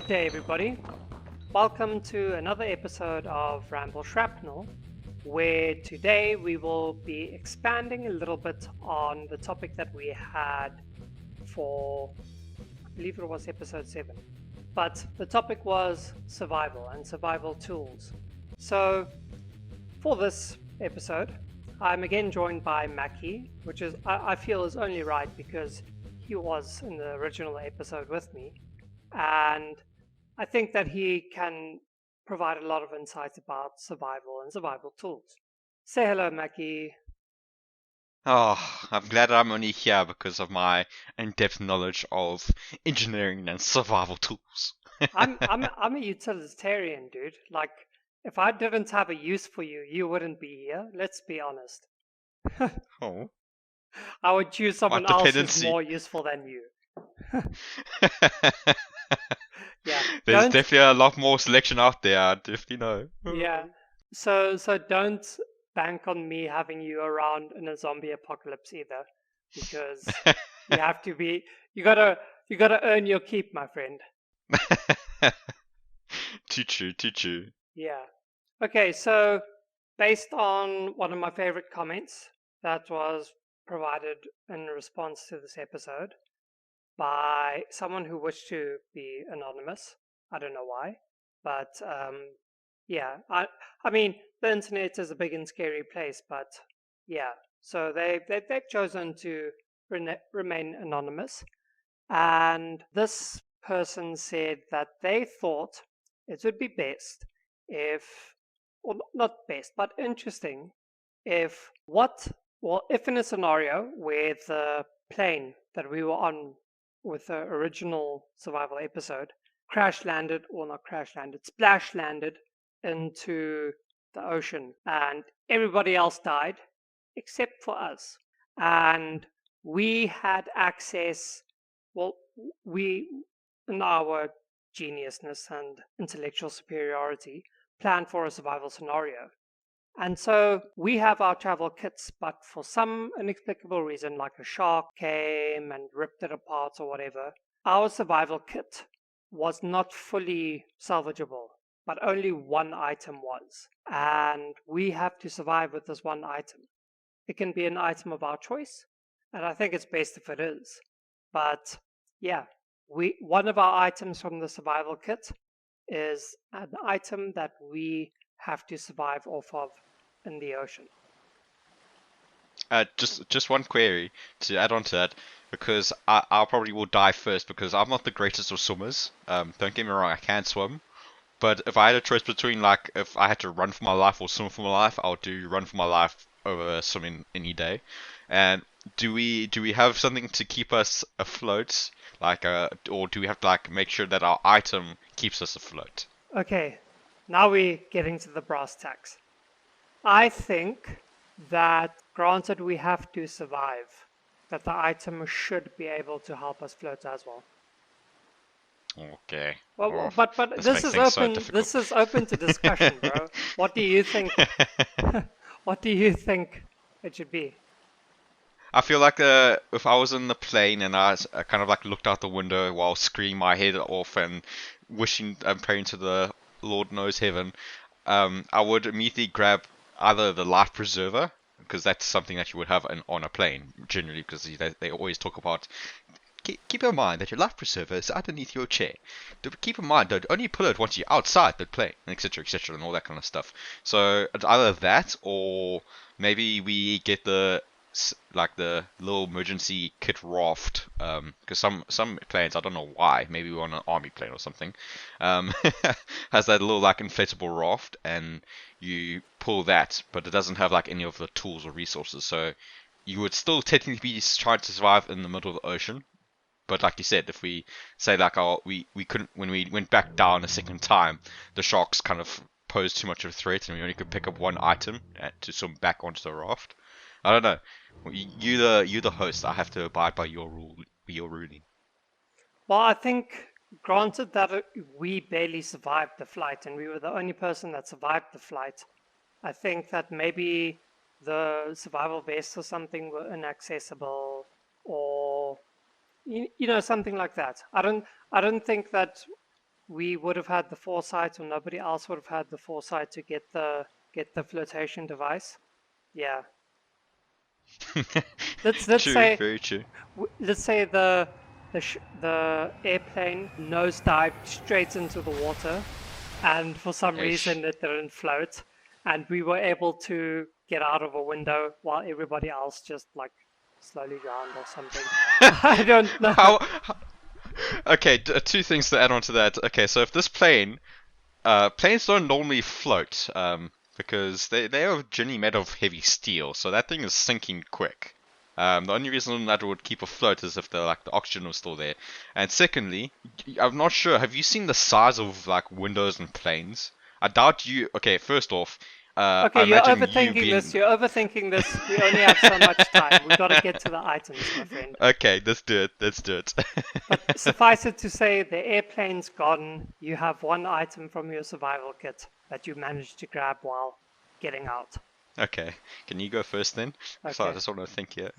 Good day, everybody. Welcome to another episode of Ramble Shrapnel, where today we will be expanding a little bit on the topic that we had for, I believe it was episode 7. But the topic was survival and survival tools. So, for this episode, I'm again joined by Mackie, which is I feel is only right because he was in the original episode with me, and I think that he can provide a lot of insights about survival and survival tools. Say hello, Mackie. Oh, I'm glad I'm only here because of my in-depth knowledge of engineering and survival tools. I'm a utilitarian, dude. Like, if I didn't have a use for you, you wouldn't be here. Let's be honest. Oh, I would choose my someone else who's dependency. more useful than you. Yeah, There's don't. definitely a lot more selection out there, I definitely know. Yeah, so don't bank on me having you around in a zombie apocalypse either, because you have to be. You gotta you gotta earn your keep, my friend. Too true, too true. Yeah. Okay, so based on one of my favorite comments that was provided in response to this episode by someone who wished to be anonymous. I don't know why, but yeah, I mean the internet is a big and scary place, but yeah, so they've chosen to remain anonymous, and this person said that they thought it would be best if, or not best, but interesting if what, well, if in a scenario where the plane that we were on with the original survival episode crash landed, or not crash landed, splash landed into the ocean, and everybody else died except for us. And we had access, well, we, in our geniusness and intellectual superiority, planned for a survival scenario. And so we have our travel kits, but for some inexplicable reason, like a shark came and ripped it apart or whatever, our survival kit was not fully salvageable, but only one item was. And we have to survive with this one item. It can be an item of our choice, and I think it's best if it is. But yeah, one of our items from the survival kit is an item that we have to survive off of in the ocean. Just one query to add on to that, because I'll probably will die first because I'm not the greatest of swimmers. Don't get me wrong, I can swim, but if I had a choice between like if I had to run for my life or swim for my life, I would do run for my life over swimming any day. And do we have something to keep us afloat, like or do we have to like make sure that our item keeps us afloat? Okay, now we're getting to the brass tacks. I think that, granted we have to survive, that the item should be able to help us float as well. Okay. Well, Oh, but this this makes is things so open. difficult. This is open to discussion, bro. What do you think? What do you think it should be? I feel like if I was in the plane and I kind of like looked out the window while screaming my head off and wishing and praying to the Lord knows heaven, I would immediately grab either the life preserver, because that's something that you would have on a plane generally, because they always talk about keep in mind that your life preserver is underneath your chair. Keep in mind, don't only pull it once you're outside the plane, etc., etc., and all that kind of stuff. So it's either that, or maybe we get like the little emergency kit raft. Because some planes, I don't know why, maybe we're on an army plane or something, um, has that little like inflatable raft, and you pull that, but it doesn't have like any of the tools or resources. So you would still technically be trying to survive in the middle of the ocean, but like you said, if we say like we couldn't, when we went back down a second time, the sharks kind of posed too much of a threat, and we only could pick up one item to swim back onto the raft. I don't know. You the host. I have to abide by your rule, your ruling. Well, I think, granted that we barely survived the flight and we were the only person that survived the flight, I think that maybe the survival vests or something were inaccessible, or something like that. I don't think that we would have had the foresight, or nobody else would have had the foresight to get the flotation device. Yeah. Let's True, say very true. let's say the airplane nosedived straight into the water, and for some Ish. reason it didn't float, and we were able to get out of a window while everybody else just like slowly drowned or something. I don't know. How? Okay, two things to add on to that. Okay, so if this plane, planes don't normally float, because they are generally made of heavy steel, so that thing is sinking quick. The only reason that it would keep afloat is if the oxygen was still there. And secondly, I'm not sure. Have you seen the size of like windows and planes? I doubt you. Okay, first off, I Okay, you're imagine you overthinking this. being. You're overthinking this. We only have so much time. We've got to get to the items, my friend. Okay, let's do it. Let's do it. But suffice it to say, the airplane's gone. You have one item from your survival kit that you managed to grab while getting out. Okay, can you go first then? So I Okay. just want to think here.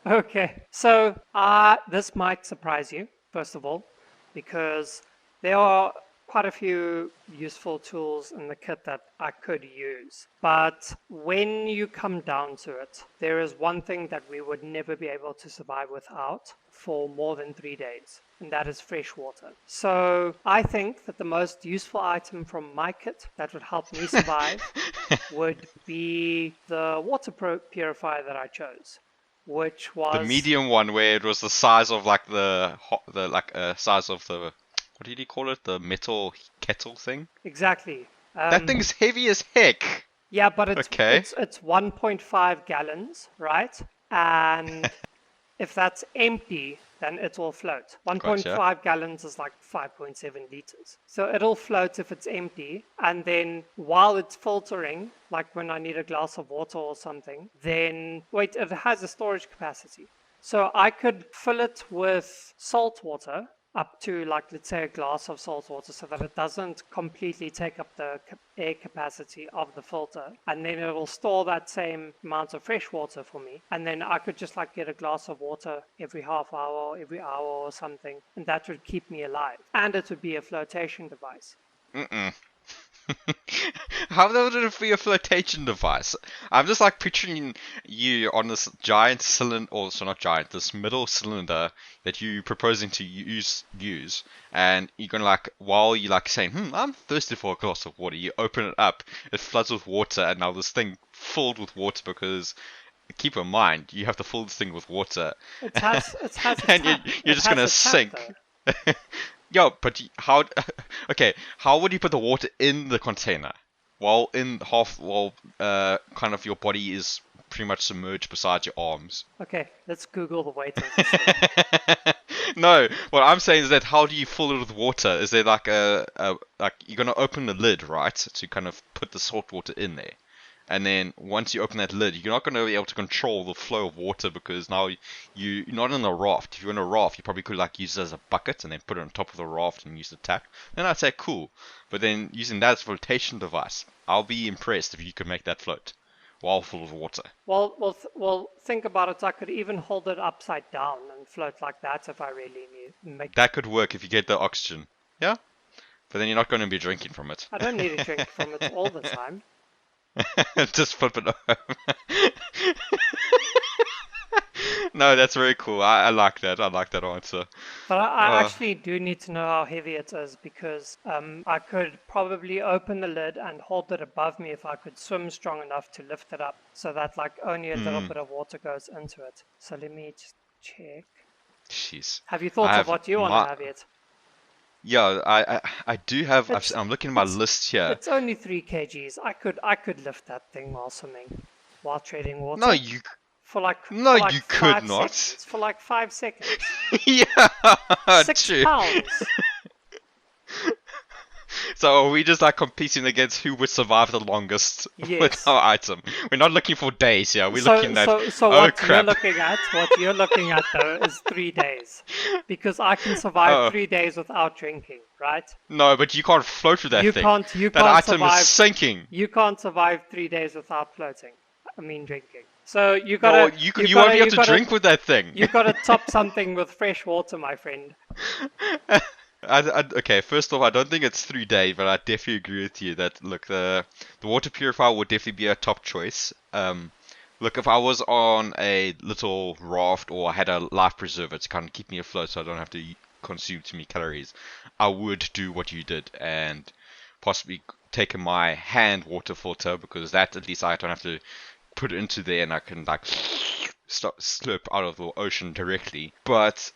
Okay, so this might surprise you, first of all, because there are quite a few useful tools in the kit that I could use. But when you come down to it, there is one thing that we would never be able to survive without for more than 3 days, and that is fresh water. So I think that the most useful item from my kit that would help me survive would be the water purifier that I chose, which The was medium one where it was the size of like size of the, what did you call it? The metal kettle thing? exactly. That thing's heavy as heck. Yeah, but Okay. it's 1.5 gallons, right? And if that's empty, then it will float. Gotcha. 1.5 gallons is like 5.7 liters. So it'll float if it's empty. And then while it's filtering, like when I need a glass of water or something, then wait, it has a storage capacity. So I could fill it with salt water up to, like, let's say a glass of salt water, so that it doesn't completely take up the air capacity of the filter, and then it will store that same amount of fresh water for me, and then I could just like get a glass of water every half hour or every hour or something, and that would keep me alive, and it would be a flotation device. Mm-mm. How would it be a flotation device? I'm just like picturing you on this giant cylinder, or so not giant, this middle cylinder that you're proposing to use, and you're gonna like, while you like saying, I'm thirsty for a glass of water, you open it up, it floods with water, and now this thing filled with water because, keep in mind, you have to fill this thing with water. It has a And tap. you're It just has gonna a tap, sink. though. Yo, but how? Okay, how would you put the water in the container while kind of your body is pretty much submerged beside your arms? Okay, let's Google the weight of this thing. No, what I'm saying is that how do you fill it with water? Is there like like you're gonna open the lid, right, to kind of put the salt water in there? And then once you open that lid, you're not going to be able to control the flow of water because now you're not in a raft. If you're in a raft, you probably could like use it as a bucket and then put it on top of the raft and use the tap. Then I'd say cool. But then using that as a flotation device, I'll be impressed if you could make that float while full of water. Well, think about it. I could even hold it upside down and float like that if I really make. That could work if you get the oxygen. Yeah? But then you're not going to be drinking from it. I don't need to drink from it all the time. Just flip it over. No, that's very cool. I like that. I like that answer. But I actually do need to know how heavy it is because I could probably open the lid and hold it above me if I could swim strong enough to lift it up so that like only a little bit of water goes into it. So let me just check. Jeez. Have you thought of what you want to have yet? Yeah, I do have. I'm looking at my list here. It's only 3 kgs. I could lift that thing while swimming, while treading water. No, you. For like No, for like you could 5 not. seconds, for like 5 seconds. Yeah, 6 true. pounds. So are we just like competing against who would survive the longest with Yes. our item? We're not looking for days here. We're So, looking at. so Oh what crap! you're looking at though is 3 days, because I can survive Oh. 3 days without drinking, right? No, but you can't float with that You thing. can't. You That can't item survive. is sinking. You can't survive 3 days without floating. I mean drinking. So you gotta. Well, you won't be able to drink with that thing. You gotta top something with fresh water, my friend. Okay, first off, I don't think it's 3 days, but I definitely agree with you that look, the water purifier would definitely be a top choice. Look, if I was on a little raft or I had a life preserver to kind of keep me afloat, so I don't have to consume too many calories, I would do what you did and possibly take my hand water filter because that at least I don't have to put it into there and I can like slurp out of the ocean directly. But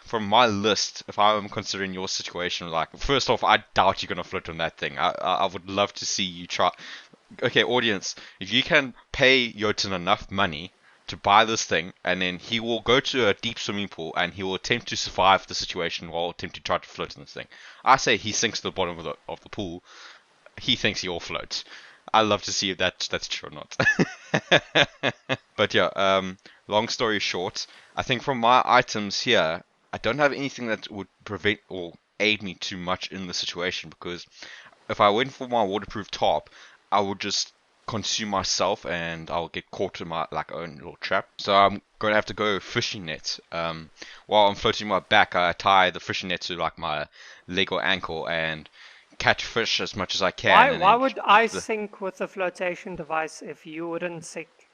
from my list, if I'm considering your situation, like first off, I doubt you're gonna float on that thing. I would love to see you try. Okay, audience, if you can pay Jotun enough money to buy this thing, and then he will go to a deep swimming pool and he will attempt to survive the situation while attempting to try to float in this thing. I say he sinks to the bottom of the pool. He thinks he all floats. I love to see if that's true or not. But yeah, long story short, I think from my items here, I don't have anything that would prevent or aid me too much in the situation because if I went for my waterproof top, I would just consume myself and I'll get caught in my like own little trap. So I'm gonna have to go fishing net. While I'm floating my back, I tie the fishing net to like my leg or ankle and catch fish as much as I can, and Why then would I sync with a flotation device if you wouldn't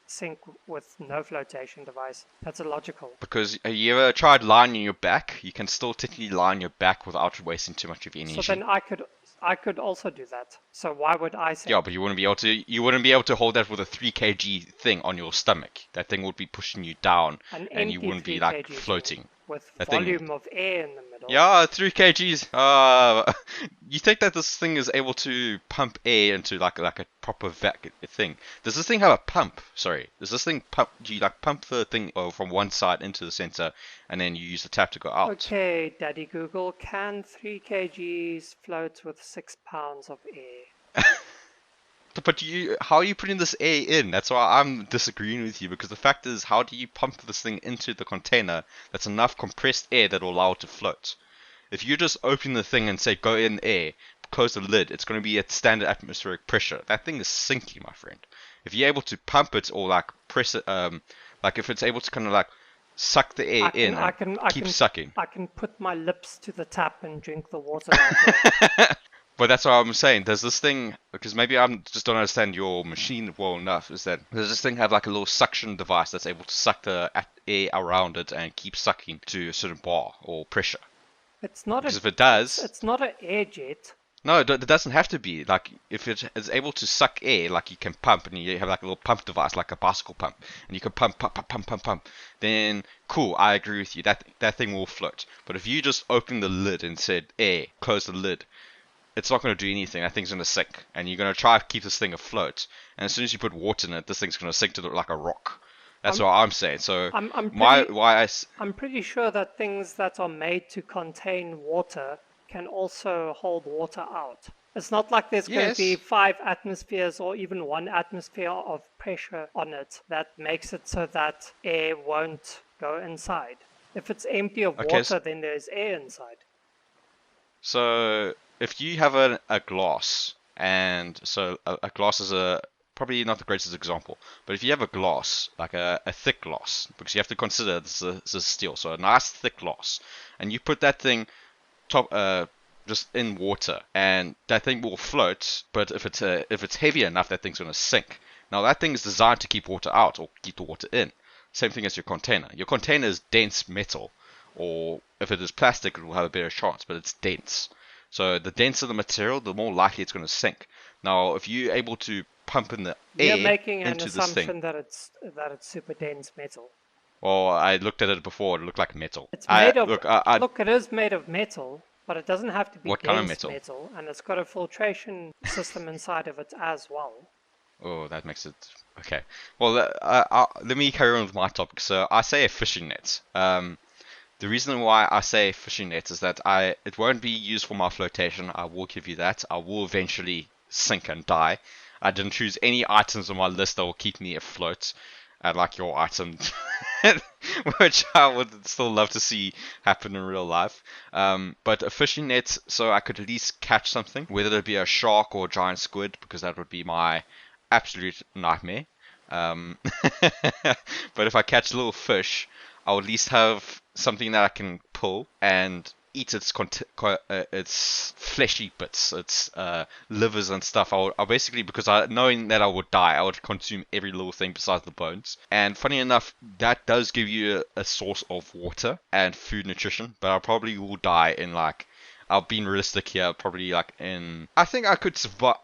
sync with no flotation device? That's illogical. because you ever tried lying on your back? You can still technically lie on your back without wasting too much of your So energy. then I could also do that. So why would I sync? Yeah, but you wouldn't be able to. You wouldn't be able to hold that with a 3 kg thing on your stomach. That thing would be pushing you down, An and you empty wouldn't be 3 like kg floating. thing with That thing. volume of air in the middle. Yeah, 3 kgs. You think that this thing is able to pump air into like a proper vac thing? Does this thing have a pump? Sorry, does this thing pump? Do you like pump the thing from one side into the center, and then you use the tap to go out? Okay, Daddy Google, can 3 kgs float with 6 pounds of air? But how are you putting this air in? That's why I'm disagreeing with you because the fact is, how do you pump this thing into the container that's enough compressed air that will allow it to float? If you just open the thing and say go in air, close the lid, it's going to be at standard atmospheric pressure. That thing is sinking, my friend. If you're able to pump it or like press it, like if it's able to kind of like suck the air in and keep sucking. I can put my lips to the tap and drink the water out of But that's what I'm saying. Does this thing, because maybe I just don't understand your machine well enough, is that does this thing have like a little suction device that's able to suck the air around it and keep sucking to a certain bar or pressure? It's not Because if it does, it's not an air jet. no, it doesn't have to be. Like if it is able to suck air, like you can pump, and you have like a little pump device, like a bicycle pump, and you can pump, then cool. I agree with you. That thing will float. But if you just open the lid and said air, close the lid, it's not going to do anything. That thing's going to sink, and you're going to try to keep this thing afloat. And as soon as you put water in it, this thing's going to sink to like a rock. That's what I'm saying. So I'm pretty sure that things that are made to contain water can also hold water out. It's not like there's going to be 5 atmospheres or even 1 atmosphere of pressure on it that makes it so that air won't go inside. If it's empty of water, then there's air inside. So if you have a glass, and so a glass is probably not the greatest example, but if you have a glass, like a thick glass, because you have to consider this is steel, so a nice thick glass, and you put that thing just in water, and that thing will float, but if it's heavy enough, that thing's going to sink. Now that thing is designed to keep water out or keep the water in. Same thing as your container. Your container is dense metal, or if it is plastic, it will have a better chance, but it's dense. So the denser the material, the more likely it's going to sink. Now, if you're able to pump in the air You're making an into this assumption thing, that it's super dense metal. well, I looked at it before; it looked like metal. It's made of look. It is made of metal, but it doesn't have to be what dense kind of metal, and it's got a filtration system inside of it as well. Oh, that makes it okay. Well, let me carry on with my topic. So I say a fishing net. The reason why I say fishing net is that it won't be used for my flotation. I will give you that. I will eventually sink and die. I didn't choose any items on my list that will keep me afloat. Like your item, which I would still love to see happen in real life. But a fishing net, so I could at least catch something, whether it be a shark or a giant squid, because that would be my absolute nightmare. But if I catch a little fish, I'll at least have something that I can pull, and eat its fleshy bits, its livers and stuff. I basically, because knowing that I would die, I would consume every little thing besides the bones. And funny enough, that does give you a source of water and food nutrition, but I probably will die in like. I've been realistic here, probably like in. I think I could survive.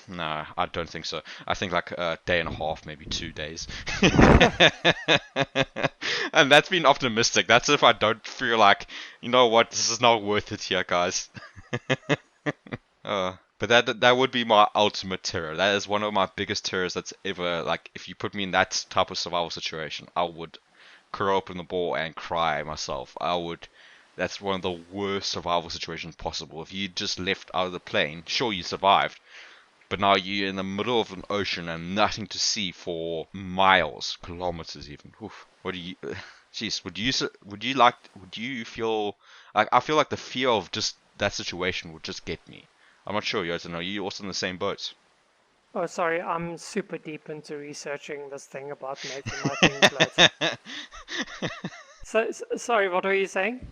No, I don't think so. I think like a day and a half, maybe 2 days. And that's been optimistic. That's if I don't feel like, you know what, this is not worth it here, guys. But that would be my ultimate terror. That is one of my biggest terrors that's ever, like, if you put me in that type of survival situation, I would curl up in the ball and cry myself. That's one of the worst survival situations possible. If you just left out of the plane, sure you survived, but now you're in the middle of an ocean and nothing to see for miles, kilometers even. Oof. What do you, jeez, would you feel, like, I feel like the fear of just that situation would just get me. I'm not sure, Yoten, are you also in the same boat? Oh, sorry, I'm super deep into researching this thing about making my thing float. Sorry, what were you saying?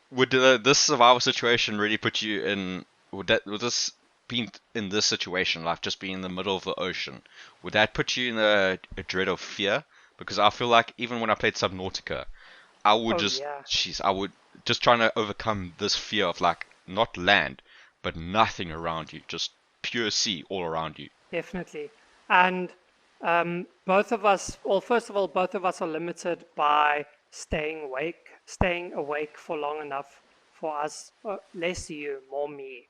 Would this survival situation really put you in? Would this being in this situation, like just being in the middle of the ocean, would that put you in a dread of fear? Because I feel like even when I played Subnautica, I would Oh, just, yeah, jeez, I would just trying to overcome this fear of like not land, but nothing around you, just pure sea all around you. definitely. And both of us, well, first of all, both of us are limited by staying awake for long enough for us, less you, more me.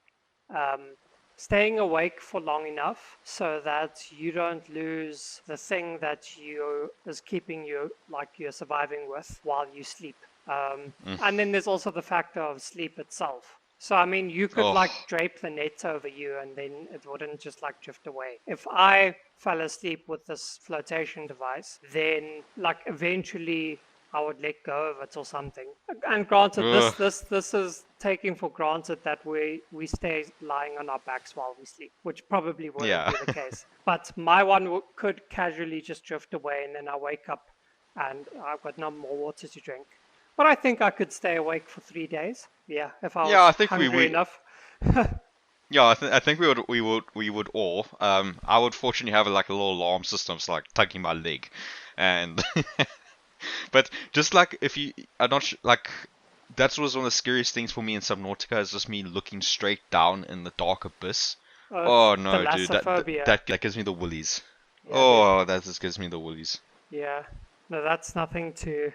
Um, Staying awake for long enough so that you don't lose the thing that you is keeping you like you're surviving with while you sleep. Mm. And then there's also the factor of sleep itself. So I mean, you could Oh, like drape the net over you, and then it wouldn't just like drift away. If I fell asleep with this flotation device, then like eventually I would let go of it or something. And granted, ugh, this is taking for granted that we stay lying on our backs while we sleep, which probably wouldn't yeah. be the case. But my one could casually just drift away, and then I wake up and I've got no more water to drink. But I think I could stay awake for 3 days. Yeah, if I Yeah, was I think hungry we enough. yeah, I think we would all. I would fortunately have like a little alarm system, so like tugging my leg, and but just like if you, I'm not like that was one of the scariest things for me in Subnautica is just me looking straight down in the dark abyss. uh, Oh no, dude, Thalassophobia. that gives me the willies. Yeah, Oh, definitely. that just gives me the willies. Yeah. No, that's nothing to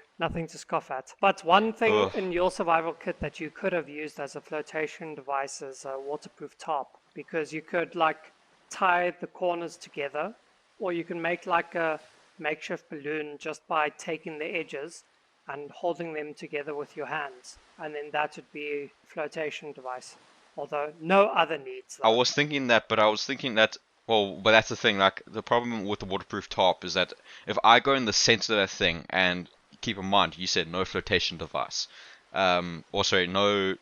scoff at. But one thing Ugh. in your survival kit that you could have used as a flotation device is a waterproof top, because you could like tie the corners together, or you can make like a makeshift balloon just by taking the edges and holding them together with your hands, and then that would be a flotation device. Although no other needs I though. was thinking that, but I was thinking that, well, but that's the thing. Like the problem with the waterproof top is that if I go in the center of that thing, and keep in mind, you said no flotation device, or sorry, no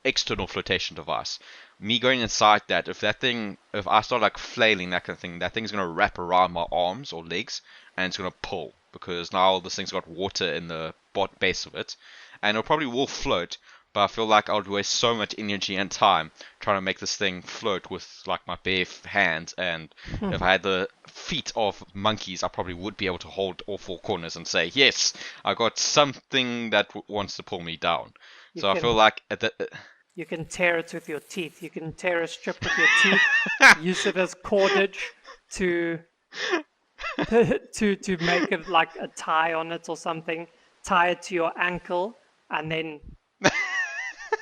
external flotation device. Me going inside that, if I start like flailing that kind of thing, that thing's gonna wrap around my arms or legs, and it's gonna pull because now this thing's got water in the base of it, and it probably will float. But I feel like I would waste so much energy and time trying to make this thing float with like my bare hands, and if I had the feet of monkeys, I probably would be able to hold all four corners and say, yes, I got something that wants to pull me down. You So I feel can like at the You can tear it with your teeth. You can tear a strip with your teeth, use it as cordage to to make it like a tie on it or something. Tie it to your ankle, and then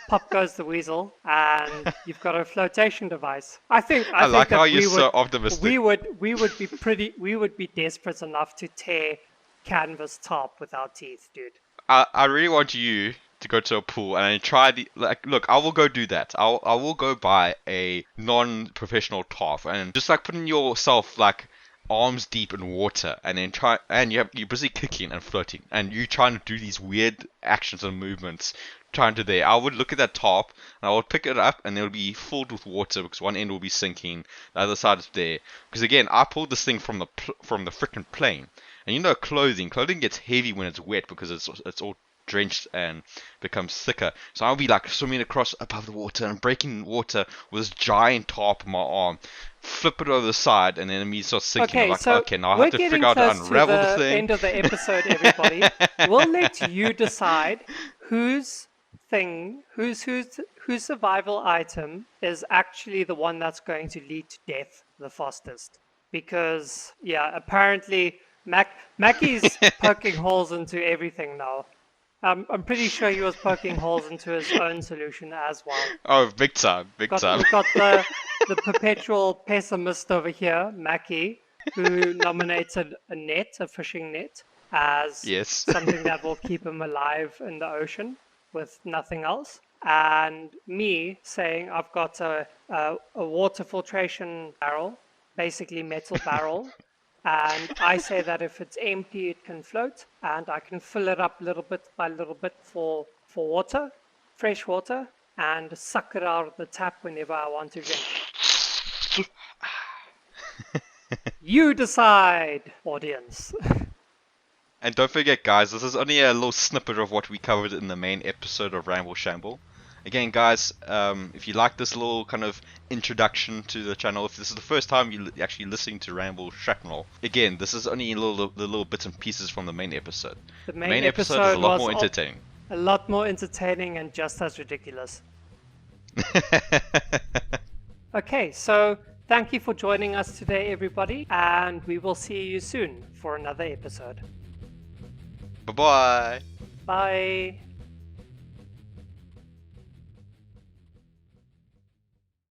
pop goes the weasel, and you've got a flotation device. I I think like how that you're so optimistic. we would be desperate enough to tear canvas top with our teeth, dude. I really want you to go to a pool and try the like. Look, I will go do that. I will go buy a non-professional top and just like putting yourself like arms deep in water and then try and you're busy kicking and floating and you trying to do these weird actions and movements trying to there. I would look at that top and I would pick it up and it'll be filled with water because one end will be sinking, the other side is there. Because again, I pulled this thing from the freaking plane. And you know clothing gets heavy when it's wet because it's all drenched and becomes thicker. So I'll be like swimming across above the water and breaking water with this giant tarp on my arm, flip it over the side, and then me starts sinking. I'm Okay, like, so okay, now I we're have to getting figure out how to close to unravel the the thing. end of the episode, everybody. We'll let you decide whose survival item is actually the one that's going to lead to death the fastest. Because yeah, apparently Mackie's poking holes into everything now. I'm pretty sure he was poking holes into his own solution as well. Oh, big time, big time. We've got the perpetual pessimist over here, Mackie, who nominated a fishing net, as Yes. something that will keep him alive in the ocean with nothing else. And me saying I've got a water filtration barrel, basically metal barrel, and I say that if it's empty it can float, and I can fill it up little bit by little bit for water, fresh water, and suck it out of the tap whenever I want to drink. You decide, audience. And don't forget, guys, this is only a little snippet of what we covered in the main episode of Ramble Shamble. Again, guys, if you like this little kind of introduction to the channel, if this is the first time you're actually listening to Ramble Shrapnel, again, this is only the little bits and pieces from the main episode. The main episode is a lot more entertaining. A lot more entertaining and just as ridiculous. Okay, so thank you for joining us today, everybody, and we will see you soon for another episode. Bye-bye. Bye.